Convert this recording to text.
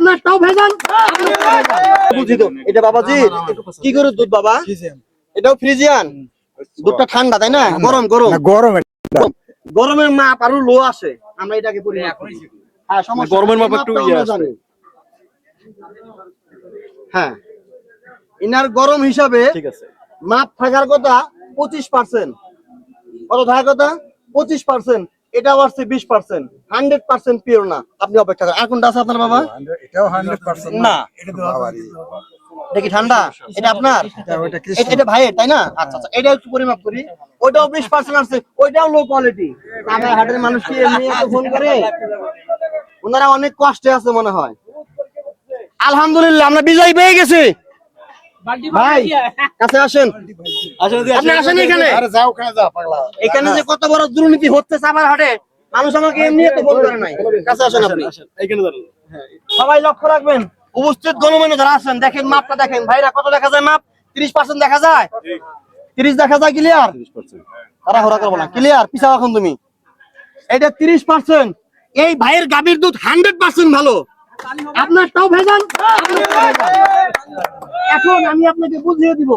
আপনারটাও ভেজাল। বুঝি তো এটা বাবাজি কি করে দুধ বাবা? এটাও ফ্রিজিয়ান। দুধটা ঠান্ডা তাই না? গরম গরম গরম গরমের মাপ আরো লো আসে, আমরা এটাকে পরিমাপ করি। হ্যাঁ সমস্যা গরমের মাপ একটু ইয়ে আসে। হ্যাঁ ইনার গরম হিসাবে ঠিক আছে মাপ থাকার কথা 25%। কত থাকার কথা? 25%। এটা আসছে 20%। 100% পিওর না। আপনি অপেক্ষা করেন। আর কোনটা আছে আপনার বাবা? এটাও 100% না এটা তো বাবারই এটা কি ঠান্ডা? এটা আপনার? এটা ভাইয়ের তাই না? আচ্ছা আচ্ছা এটা একটু পরিমাপ করি। ওইটাও 20% আছে, ওইটাও লো কোয়ালিটি। আমার হাটের মানুষ কি এমনি এত ফোন করে? ওনারা অনেক কষ্টে আছে মনে হয়। আলহামদুলিল্লাহ আমরা বিজয় পেয়ে গেছি। ভাই কাছে আসেন, আপনি আসেন এখানে। আরে যাও ওখানে যা পাগলা। এখানে যে কত বড় দুর্নীতি হচ্ছে সাভার হাটে, মানুষ আমাকে এমনি তো ফোন করে নাই। কাছে আসেন আপনি, এইখানে দাঁড়ান। সবাই লক্ষ্য রাখবেন, উপস্থিত গণমান্য যারা আছেন দেখেন মাপটা দেখেন। ভাইরা কত দেখা যায় মাপ? 30% দেখা যায়, 30 দেখা যায়। ক্লিয়ার? তারা হরা করবো না, ক্লিয়ার? পিছাও এখন তুমি। এটা 30%। এই ভাইয়ের গাভীর দুধ 100% ভালো। আপনারটাও ভেজাল। এখন আমি আপনাকে বুঝিয়ে দিব